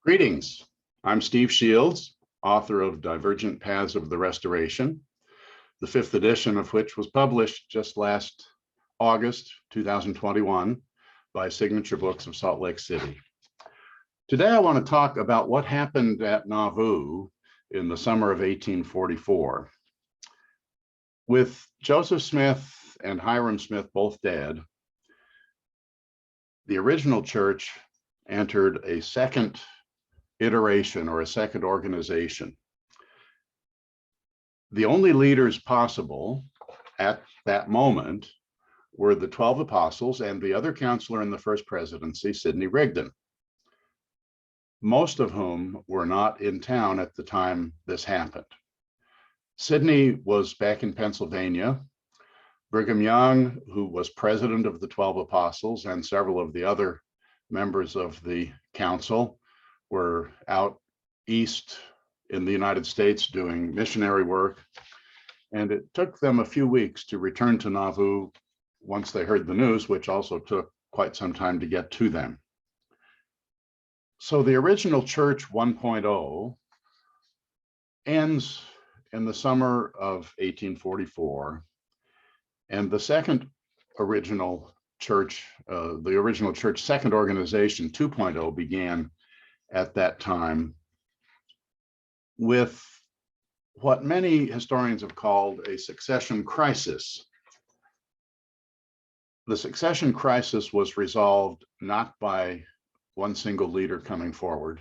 Greetings. I'm Steve Shields, author of Divergent Paths of the Restoration, the 5th edition of which was published just last August 2021 by Signature Books of Salt Lake City. Today I want to talk about what happened at Nauvoo in the summer of 1844. With Joseph Smith and Hyrum Smith both dead, the original church entered a second iteration or a second organization. The only leaders possible at that moment were the 12 apostles and the other counselor in the first presidency, Smith-Rigdon, most of whom were not in town at the time this happened. Sidney was back in Pennsylvania. Brigham Young, who was president of the 12 apostles, and several of the other members of the council were out east in the United States doing missionary work. And it took them a few weeks to return to Nauvoo once they heard the news, which also took quite some time to get to them. So the original Church 1.0 ends in the summer of 1844. And the second original church, the original church second organization 2.0 began at that time with what many historians have called a succession crisis. The succession crisis was resolved not by one single leader coming forward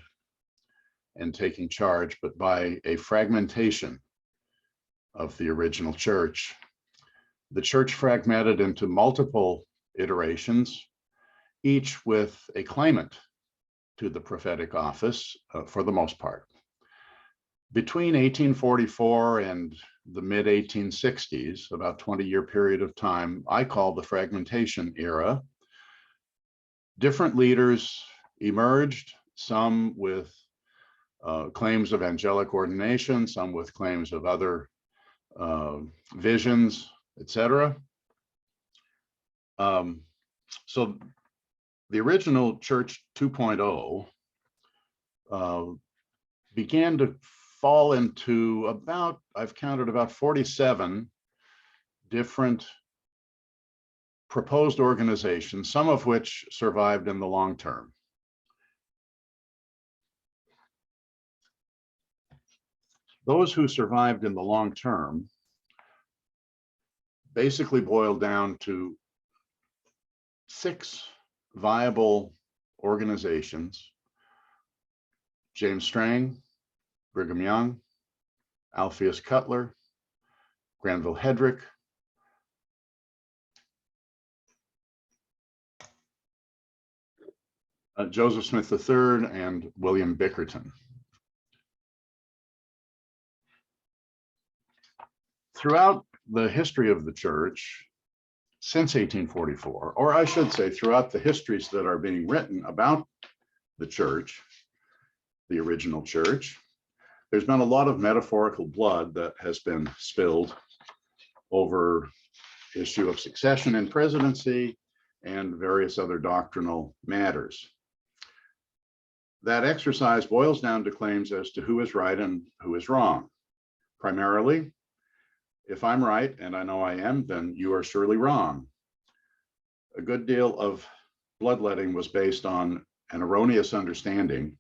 and taking charge, but by a fragmentation of the original church. The church fragmented into multiple iterations, each with a claimant to the prophetic office for the most part. Between 1844 and the mid-1860s, about 20-year period of time, I call the fragmentation era. Different leaders emerged, some with claims of angelic ordination, some with claims of other visions, etc. So the original Church 2.0 began to fall into about, I've counted about 47 different proposed organizations, some of which survived in the long term. Those who survived in the long term basically boiled down to 6 viable organizations: James Strang, Brigham Young, Alpheus Cutler, Granville Hedrick, Joseph Smith III, and William Bickerton. Throughout the history of the church, since 1844, or I should say throughout the histories that are being written about the church, the original church, there's been a lot of metaphorical blood that has been spilled over issue of succession and presidency and various other doctrinal matters. That exercise boils down to claims as to who is right and who is wrong. Primarily, if I'm right, and I know I am, then you are surely wrong. A good deal of bloodletting was based on an erroneous understanding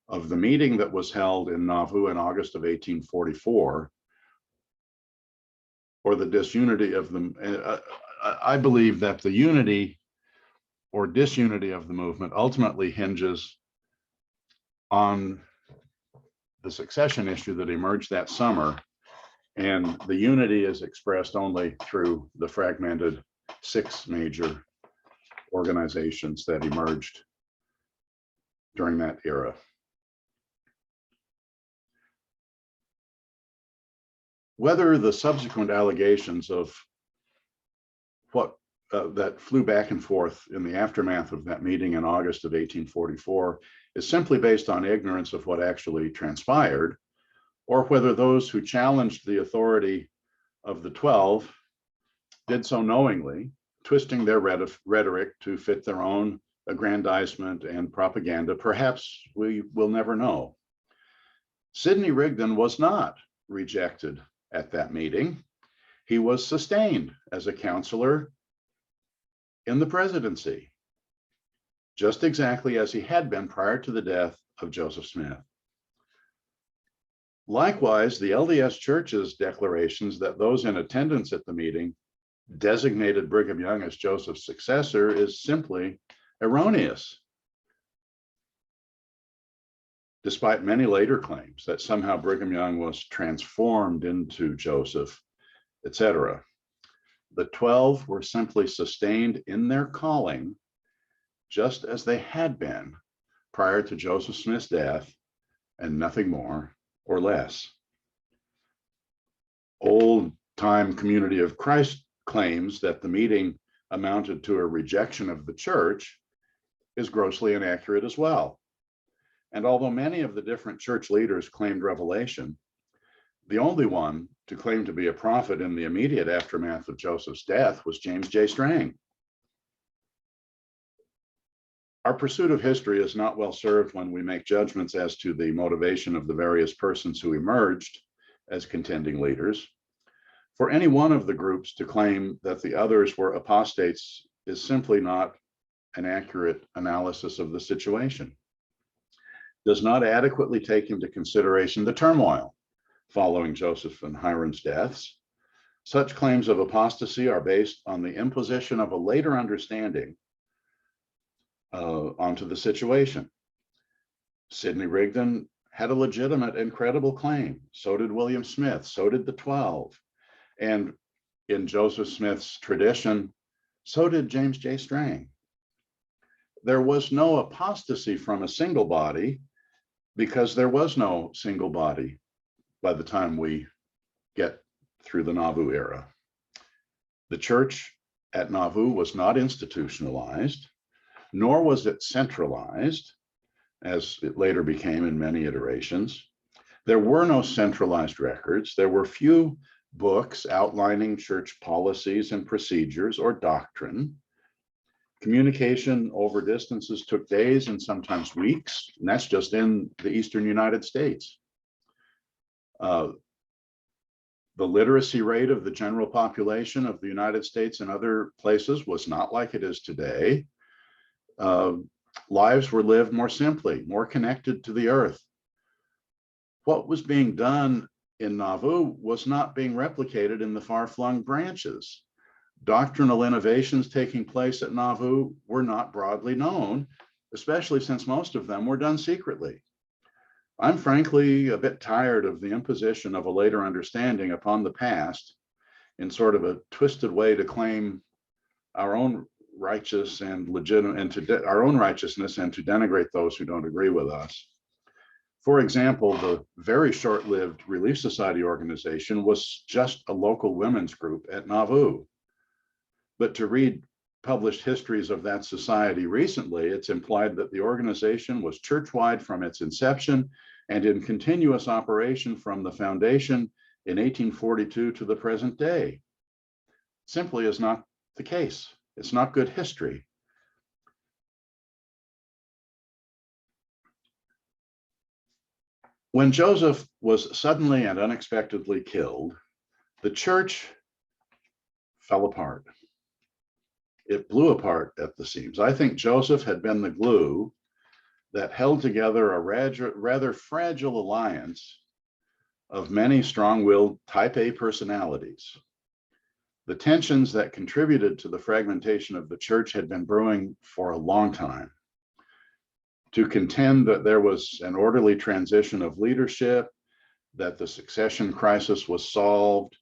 of the meeting that was held in Nauvoo in August of 1844, or the disunity of them. I believe that the unity or disunity of the movement ultimately hinges on the succession issue that emerged that summer, and the unity is expressed only through the fragmented 6 major organizations that emerged during that era. Whether the subsequent allegations of what that flew back and forth in the aftermath of that meeting in August of 1844 is simply based on ignorance of what actually transpired, or whether those who challenged the authority of the 12 did so knowingly, twisting their rhetoric to fit their own aggrandizement and propaganda? Perhaps we will never know. Smith-Rigdon was not rejected at that meeting. He was sustained as a counselor in the presidency, just exactly as he had been prior to the death of Joseph Smith. Likewise, the LDS Church's declarations that those in attendance at the meeting designated Brigham Young as Joseph's successor is simply erroneous, despite many later claims that somehow Brigham Young was transformed into Joseph, etc. The 12 were simply sustained in their calling, just as they had been prior to Joseph Smith's death, and nothing more or less. Old-time Community of Christ claims that the meeting amounted to a rejection of the church is grossly inaccurate as well. And although many of the different church leaders claimed revelation, the only one to claim to be a prophet in the immediate aftermath of Joseph's death was James J. Strang. Our pursuit of history is not well served when we make judgments as to the motivation of the various persons who emerged as contending leaders. For any one of the groups to claim that the others were apostates is simply not an accurate analysis of the situation. Does not adequately take into consideration the turmoil following Joseph and Hyrum's deaths. Such claims of apostasy are based on the imposition of a later understanding onto the situation. Smith-Rigdon had a legitimate and credible claim. So did William Smith, so did the 12. And in Joseph Smith's tradition, so did James J. Strang. There was no apostasy from a single body because there was no single body by the time we get through the Nauvoo era. The church at Nauvoo was not institutionalized, nor was it centralized, as it later became in many iterations. There were no centralized records. There were few books outlining church policies and procedures or doctrine. Communication over distances took days and sometimes weeks, and that's just in the Eastern United States. The literacy rate of the general population of the United States and other places was not like it is today. Lives were lived more simply, more connected to the earth. What was being done in Nauvoo was not being replicated in the far-flung branches. Doctrinal innovations taking place at Nauvoo were not broadly known, especially since most of them were done secretly. I'm frankly a bit tired of the imposition of a later understanding upon the past in sort of a twisted way to claim our own righteous and legitimate and our own righteousness and to denigrate those who don't agree with us. For example, the very short-lived Relief Society organization was just a local women's group at Nauvoo. But to read published histories of that society recently, it's implied that the organization was church-wide from its inception and in continuous operation from the foundation in 1842 to the present day. Simply is not the case. It's not good history. When Joseph was suddenly and unexpectedly killed, the church fell apart. It blew apart at the seams. I think Joseph had been the glue that held together a rather fragile alliance of many strong-willed type A personalities. The tensions that contributed to the fragmentation of the church had been brewing for a long time. To contend that there was an orderly transition of leadership, that the succession crisis was solved,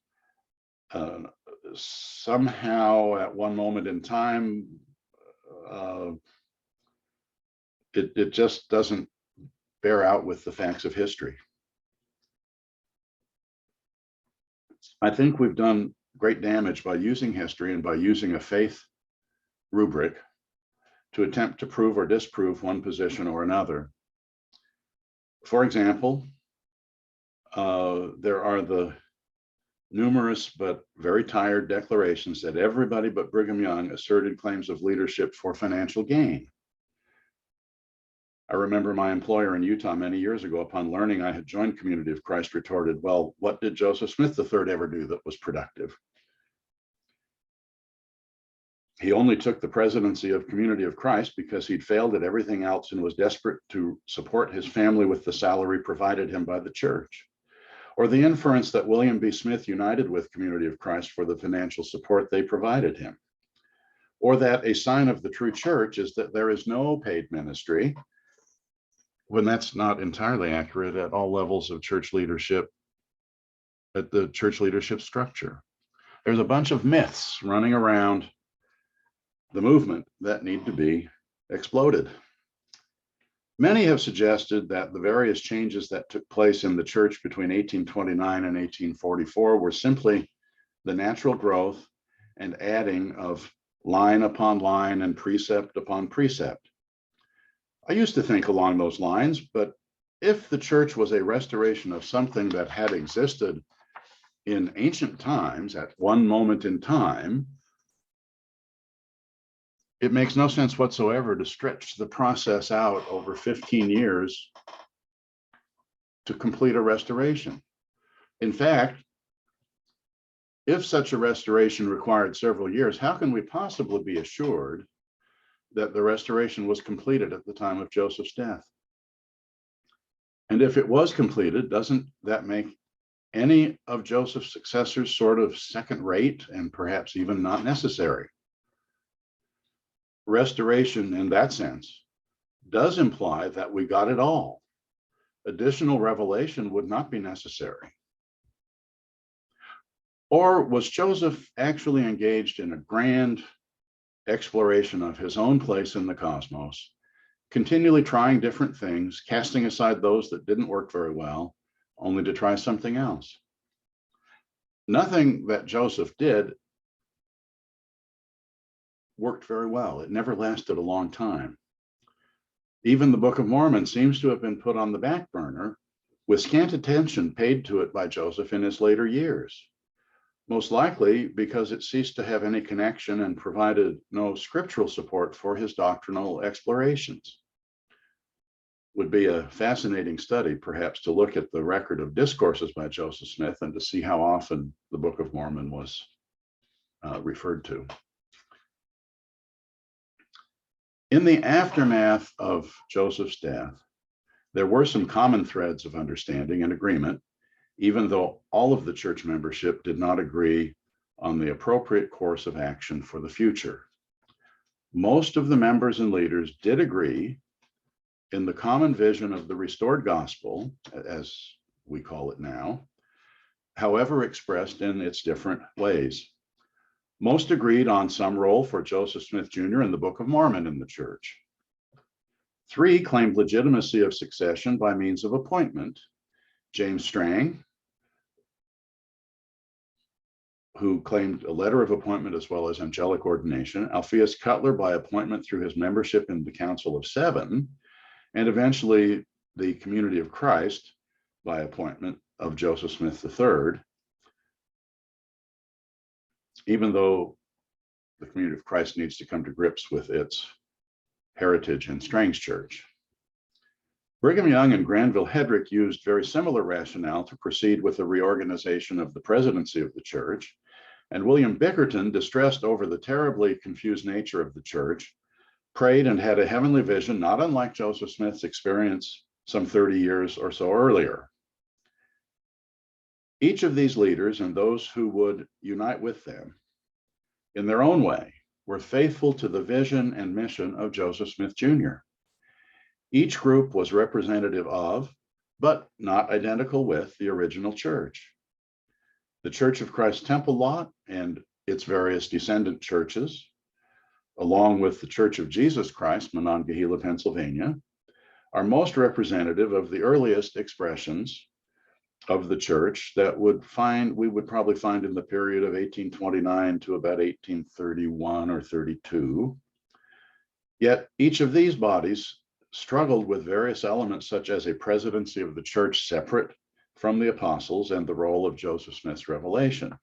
somehow at one moment in time, it just doesn't bear out with the facts of history. I think we've done great damage by using history and by using a faith rubric to attempt to prove or disprove one position or another. For example, there are the numerous but very tired declarations that everybody but Brigham Young asserted claims of leadership for financial gain. I remember my employer in Utah many years ago, upon learning I had joined Community of Christ, retorted, "Well, what did Joseph Smith III ever do that was productive? He only took the presidency of Community of Christ because he'd failed at everything else and was desperate to support his family with the salary provided him by the church." Or the inference that William B. Smith united with Community of Christ for the financial support they provided him. Or that a sign of the true church is that there is no paid ministry, when that's not entirely accurate at all levels of church leadership, at the church leadership structure. There's a bunch of myths running around the movement that need to be exploded. Many have suggested that the various changes that took place in the church between 1829 and 1844 were simply the natural growth and adding of line upon line and precept upon precept. I used to think along those lines, but if the church was a restoration of something that had existed in ancient times at one moment in time, it makes no sense whatsoever to stretch the process out over 15 years to complete a restoration. In fact, if such a restoration required several years, how can we possibly be assured that the restoration was completed at the time of Joseph's death? And if it was completed, doesn't that make any of Joseph's successors sort of second rate and perhaps even not necessary? Restoration in that sense does imply that we got it all. Additional revelation would not be necessary. Or was Joseph actually engaged in a grand exploration of his own place in the cosmos, continually trying different things, casting aside those that didn't work very well, only to try something else? Nothing that Joseph did worked very well. It never lasted a long time. Even the Book of Mormon seems to have been put on the back burner, with scant attention paid to it by Joseph in his later years, most likely because it ceased to have any connection and provided no scriptural support for his doctrinal explorations. Would be a fascinating study, perhaps, to look at the record of discourses by Joseph Smith and to see how often the Book of Mormon was referred to. In the aftermath of Joseph's death, there were some common threads of understanding and agreement, even though all of the church membership did not agree on the appropriate course of action for the future. Most of the members and leaders did agree in the common vision of the restored gospel, as we call it now, however expressed in its different ways. Most agreed on some role for Joseph Smith Jr. in the Book of Mormon in the church. 3 claimed legitimacy of succession by means of appointment: James Strang, who claimed a letter of appointment as well as angelic ordination; Alphaeus Cutler by appointment through his membership in the Council of Seven; and eventually the Community of Christ by appointment of Joseph Smith III, even though the Community of Christ needs to come to grips with its heritage in Strang's church. Brigham Young and Granville Hedrick used very similar rationale to proceed with the reorganization of the presidency of the church, and William Bickerton, distressed over the terribly confused nature of the church, prayed and had a heavenly vision not unlike Joseph Smith's experience some 30 years or so earlier. Each of these leaders and those who would unite with them in their own way were faithful to the vision and mission of Joseph Smith Jr. Each group was representative of, but not identical with, the original church. The Church of Christ Temple Lot and its various descendant churches, along with the Church of Jesus Christ, Monongahela, Pennsylvania, are most representative of the earliest expressions of the church that we would probably find in the period of 1829 to about 1831 or 32. Yet each of these bodies struggled with various elements, such as a presidency of the church separate from the apostles and the role of Joseph Smith's revelation.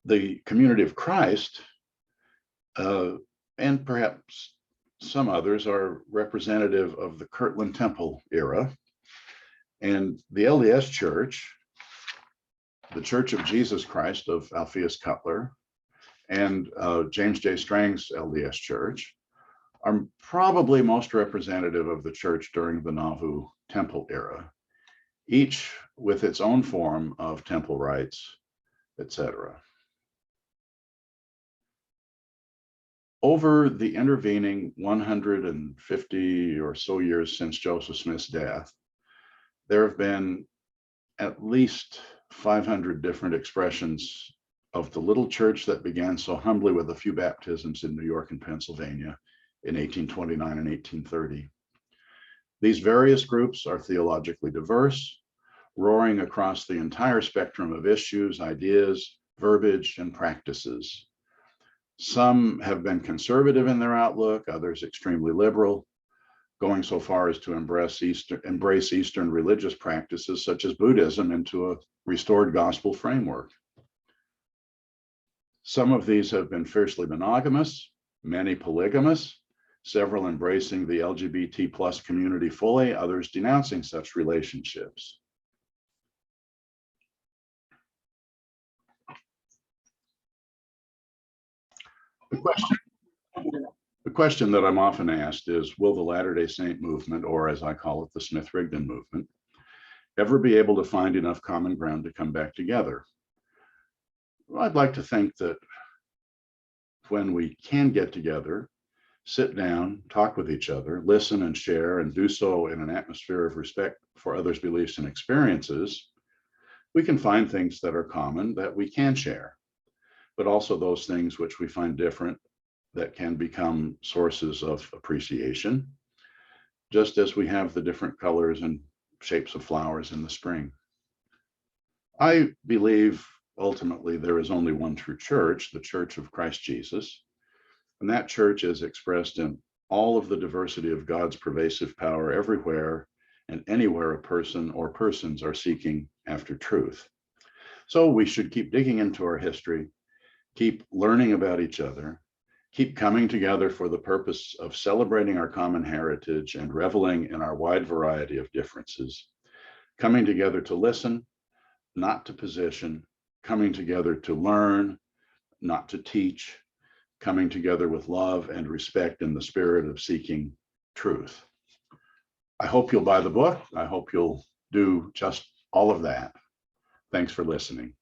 The Community of Christ, and perhaps some others are representative of the Kirtland Temple era. And the LDS Church, the Church of Jesus Christ of Alpheus Cutler, and James J. Strang's LDS Church are probably most representative of the church during the Nauvoo Temple era, each with its own form of temple rites, etc. Over the intervening 150 or so years since Joseph Smith's death, there have been at least 500 different expressions of the little church that began so humbly with a few baptisms in New York and Pennsylvania in 1829 and 1830. These various groups are theologically diverse, roaring across the entire spectrum of issues, ideas, verbiage, and practices. Some have been conservative in their outlook, others extremely liberal, going so far as to embrace Eastern religious practices such as Buddhism into a restored gospel framework. Some of these have been fiercely monogamous, many polygamous, several embracing the LGBT plus community fully, others denouncing such relationships. The question that I'm often asked is, will the Latter-day Saint movement, or as I call it, the Smith-Rigdon movement, ever be able to find enough common ground to come back together? Well, I'd like to think that when we can get together, sit down, talk with each other, listen and share, and do so in an atmosphere of respect for others' beliefs and experiences, we can find things that are common that we can share, but also those things which we find different that can become sources of appreciation, just as we have the different colors and shapes of flowers in the spring. I believe ultimately there is only one true church, the Church of Christ Jesus, and that church is expressed in all of the diversity of God's pervasive power everywhere and anywhere a person or persons are seeking after truth. So we should keep digging into our history, keep learning about each other, keep coming together for the purpose of celebrating our common heritage and reveling in our wide variety of differences, coming together to listen, not to position, coming together to learn, not to teach, coming together with love and respect in the spirit of seeking truth. I hope you'll buy the book. I hope you'll do just all of that. Thanks for listening.